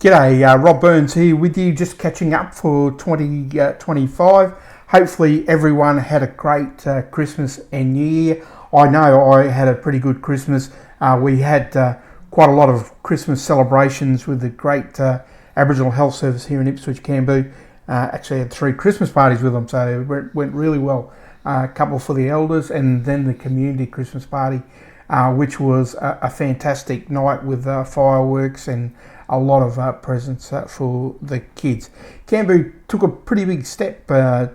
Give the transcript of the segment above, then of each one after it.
G'day, Rob Burns here with you, just catching up for 2025. Hopefully everyone had a great Christmas and New Year. I know I had a pretty good Christmas. We had quite a lot of Christmas celebrations with the great Aboriginal Health Service here in Ipswich, Camboose. Actually had 3 Christmas parties with them, so it went really well. A couple for the elders and then the community Christmas party, which was a fantastic night with fireworks and a lot of presents for the kids. Camboose took a pretty big step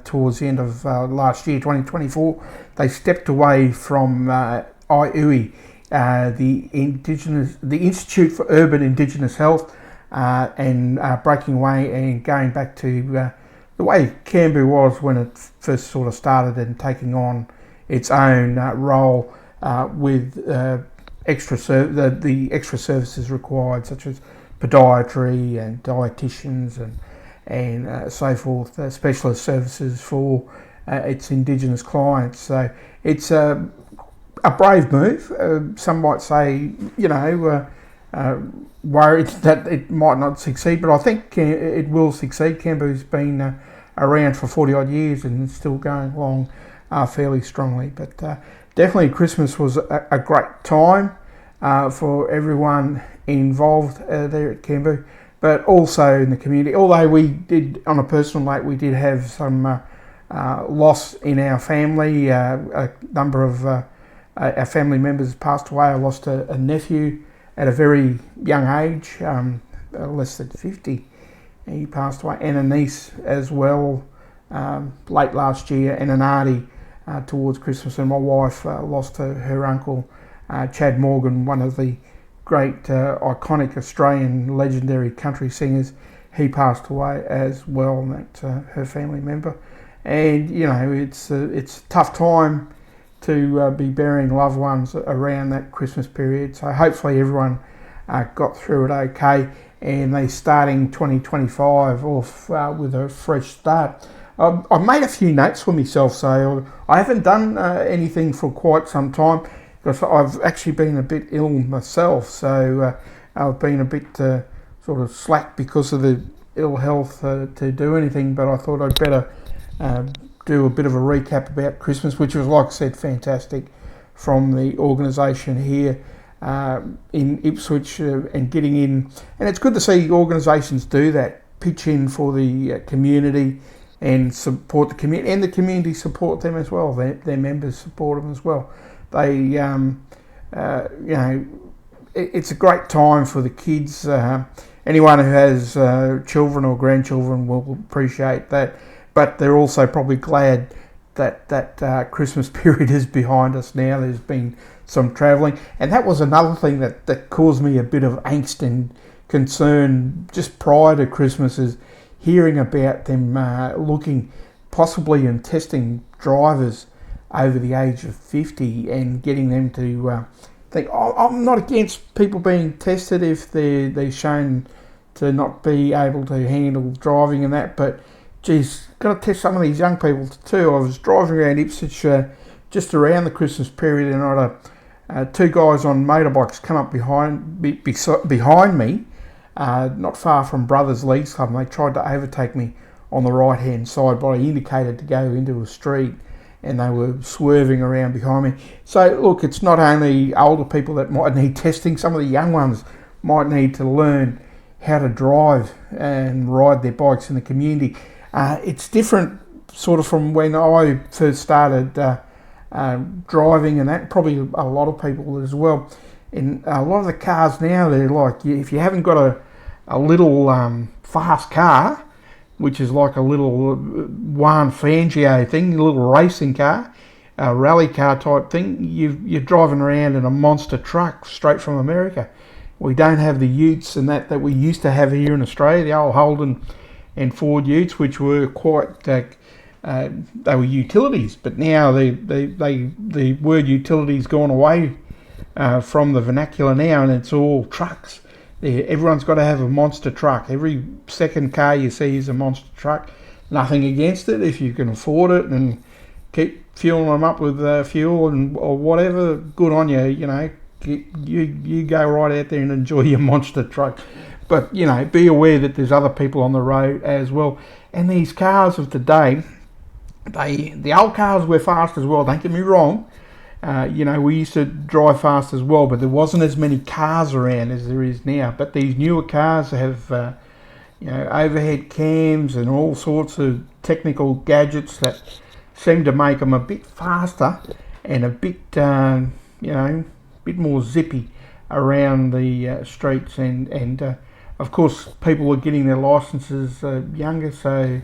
towards the end of last year, 2024. They stepped away from IUI, the Institute for Urban Indigenous Health, and breaking away and going back to the way Camboose was when it first sort of started and taking on its own role with the extra services required, such as podiatry and dietitians and so forth, specialist services for its Indigenous clients. So it's a brave move. Some might say, worried that it might not succeed, but I think it will succeed. Camboose been around for 40 odd years and still going along fairly strongly. But definitely Christmas was a great time for everyone involved there at Camboose, but also in the community. Although we did, on a personal note, we did have some loss in our family. A number of our family members passed away. I lost a nephew at a very young age, less than 50. He passed away, and a niece as well late last year, and an auntie towards Christmas. And my wife lost her uncle, Chad Morgan, one of the great iconic Australian legendary country singers. He passed away as well, and that's her family member. And it's a tough time to be burying loved ones around that Christmas period. So hopefully everyone got through it okay, and they're starting 2025 off with a fresh start. I've made a few notes for myself, so I haven't done anything for quite some time, because I've actually been a bit ill myself, so I've been a bit sort of slack because of the ill health to do anything, but I thought I'd better do a bit of a recap about Christmas, which was, like I said, fantastic from the organisation here in Ipswich and getting in. And it's good to see organisations do that, pitch in for the community and support the community, and the community support them as well. Their members support them as well. They, it's a great time for the kids. Anyone who has children or grandchildren will appreciate that. But they're also probably glad that Christmas period is behind us now. There's been some travelling, and that was another thing that caused me a bit of angst and concern just prior to Christmas, is hearing about them looking possibly and testing drivers over the age of 50 and getting them to think, I'm not against people being tested if they're shown to not be able to handle driving and that, but geez, got to test some of these young people too. I was driving around Ipswich just around the Christmas period, and I had 2 guys on motorbikes come up behind me, not far from Brothers Leagues Club, and they tried to overtake me on the right hand side, but I indicated to go into a street, and they were swerving around behind me. So look, it's not only older people that might need testing, some of the young ones might need to learn how to drive and ride their bikes in the community. It's different sort of from when I first started driving, and that probably a lot of people as well. In a lot of the cars now, they're like, if you haven't got a little fast car, which is like a little Juan Fangio thing, a little racing car, a rally car type thing, you're driving around in a monster truck straight from America. We don't have the utes and that we used to have here in Australia, the old Holden and Ford utes, which were quite, they were utilities, but now the word utilities gone away from the vernacular now, and it's all trucks. Everyone's got to have a monster truck. Every second car you see is a monster truck. Nothing against it if you can afford it and keep fueling them up with fuel or whatever. Good on you, you go right out there and enjoy your monster truck. But, you know, be aware that there's other people on the road as well. And these cars of today, the old cars were fast as well, don't get me wrong. You know, we used to drive fast as well, but there wasn't as many cars around as there is now. But these newer cars have, you know, overhead cams and all sorts of technical gadgets that seem to make them a bit faster and a bit, you know, a bit more zippy around the streets. And of course, people are getting their licences younger, so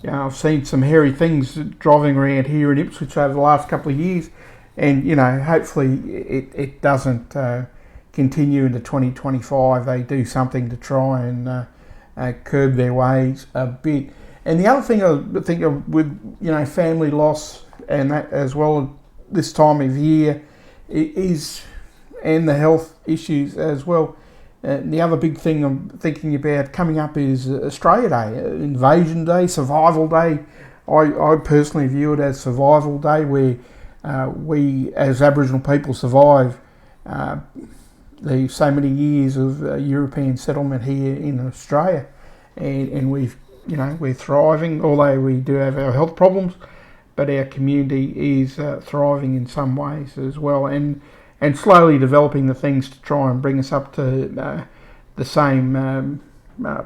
you know, I've seen some hairy things driving around here in Ipswich over the last couple of years, and you know, hopefully it doesn't continue into 2025. They do something to try and curb their ways a bit. And the other thing I think of with, you know, family loss and that as well this time of year is, and the health issues as well. The other big thing I'm thinking about coming up is Australia Day, Invasion Day, Survival Day. I personally view it as Survival Day, where we as Aboriginal people survive the so many years of European settlement here in Australia, and we've, you know, we're thriving, although we do have our health problems, but our community is thriving in some ways as well, and slowly developing the things to try and bring us up to the same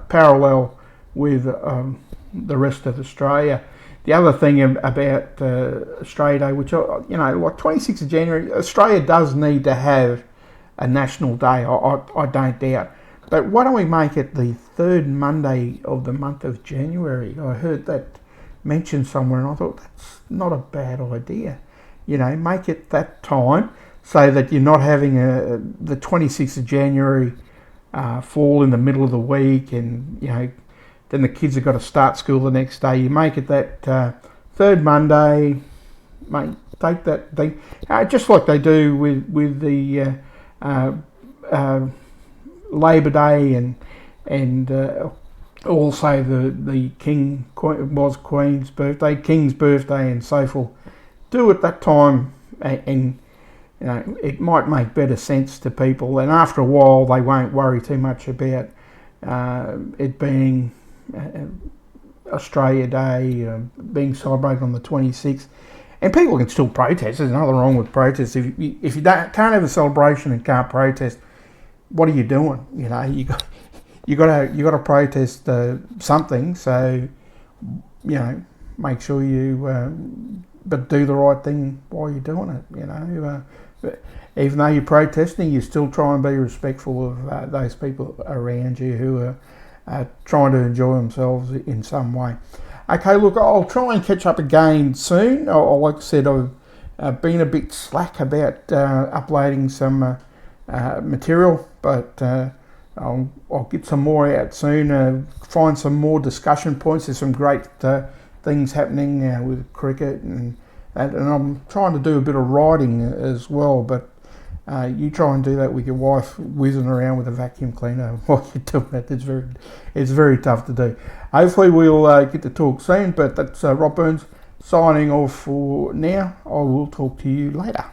parallel with the rest of Australia. The other thing about Australia Day, which, you know, like 26th of January, Australia does need to have a national day, I don't doubt. But why don't we make it the third Monday of the month of January? I heard that mentioned somewhere, and I thought that's not a bad idea. You know, make it that time, so that you're not having the 26th of January fall in the middle of the week, and you know, then the kids have got to start school the next day. You make it that third Monday, mate. Take that thing, just like they do with the Labor Day and also the Queen's birthday, King's birthday, and so forth. Do it that time, and you know, it might make better sense to people, and after a while they won't worry too much about it being Australia Day being celebrated on the 26th. And people can still protest. There's nothing wrong with protests. If you can't have a celebration and can't protest, what are you doing? You know, you got to protest something. So, you know, make sure you but do the right thing while you're doing it. You know, even though you're protesting, you still try and be respectful of those people around you who are trying to enjoy themselves in some way. Okay, look, I'll try and catch up again soon. Like I said, I've been a bit slack about uploading some material, but I'll get some more out soon. Find some more discussion points. There's some great things happening with cricket, and I'm trying to do a bit of writing as well, but you try and do that with your wife whizzing around with a vacuum cleaner while you're doing that. It's very tough to do. Hopefully we'll get to talk soon, but that's Rob Burns signing off for now. I will talk to you later.